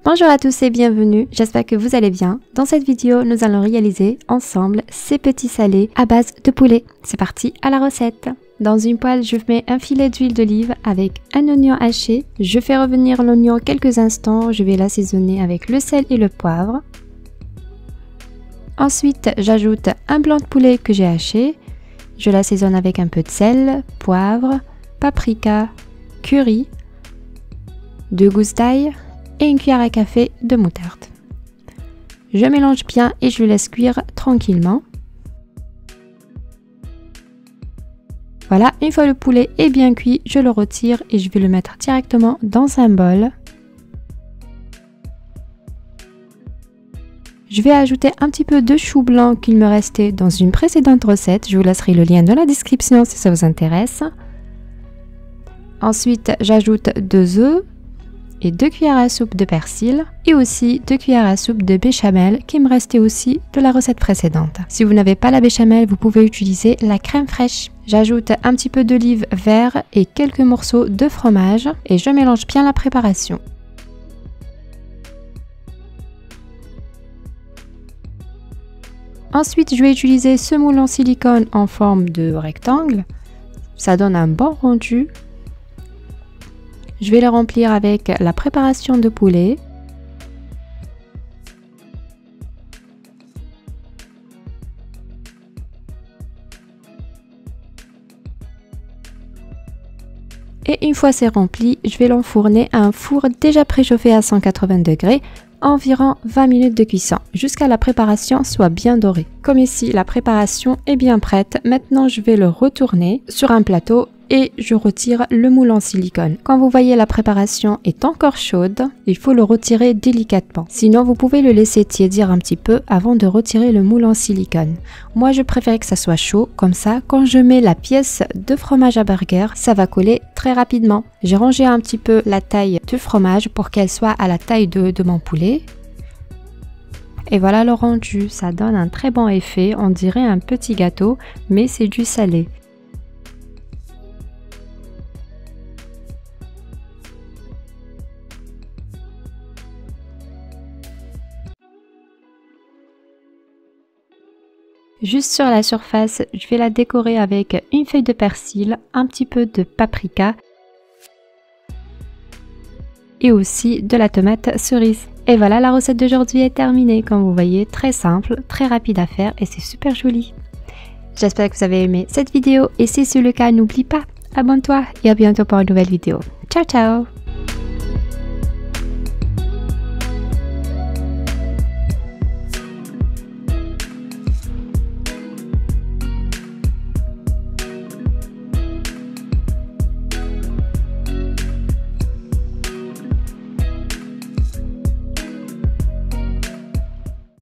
Bonjour à tous et bienvenue, j'espère que vous allez bien. Dans cette vidéo, nous allons réaliser ensemble ces petits salés à base de poulet. C'est parti à la recette. Dans une poêle, je mets un filet d'huile d'olive avec un oignon haché. Je fais revenir l'oignon quelques instants, je vais l'assaisonner avec le sel et le poivre. Ensuite, j'ajoute un blanc de poulet que j'ai haché. Je l'assaisonne avec un peu de sel, poivre, paprika, curry, 2 gousses d'ail et une cuillère à café de moutarde. Je mélange bien et je laisse cuire tranquillement. Voilà, une fois le poulet est bien cuit, je le retire et je vais le mettre directement dans un bol. Je vais ajouter un petit peu de chou blanc qu'il me restait dans une précédente recette. Je vous laisserai le lien dans la description si ça vous intéresse. Ensuite, j'ajoute 2 œufs et 2 cuillères à soupe de persil et aussi 2 cuillères à soupe de béchamel qui me restait aussi de la recette précédente. Si vous n'avez pas la béchamel, vous pouvez utiliser la crème fraîche. J'ajoute un petit peu d'olive vert et quelques morceaux de fromage et je mélange bien la préparation. Ensuite, je vais utiliser ce moule en silicone en forme de rectangle. Ça donne un bon rendu. Je vais le remplir avec la préparation de poulet. Et une fois c'est rempli, je vais l'enfourner à un four déjà préchauffé à 180 degrés, environ 20 minutes de cuisson, jusqu'à la préparation soit bien dorée. Comme ici, la préparation est bien prête. Maintenant, je vais le retourner sur un plateau et je retire le moule en silicone. Quand vous voyez la préparation est encore chaude, il faut le retirer délicatement. Sinon, vous pouvez le laisser tiédir un petit peu avant de retirer le moule en silicone. Moi, je préfère que ça soit chaud, comme ça, quand je mets la pièce de fromage à burger, ça va coller très rapidement. J'ai rangé un petit peu la taille du fromage pour qu'elle soit à la taille de mon poulet. Et voilà le rendu, ça donne un très bon effet, on dirait un petit gâteau, mais c'est du salé. Juste sur la surface, je vais la décorer avec une feuille de persil, un petit peu de paprika et aussi de la tomate cerise. Et voilà, la recette d'aujourd'hui est terminée. Comme vous voyez, très simple, très rapide à faire et c'est super joli. J'espère que vous avez aimé cette vidéo et si c'est le cas, n'oublie pas, abonne-toi et à bientôt pour une nouvelle vidéo. Ciao ciao!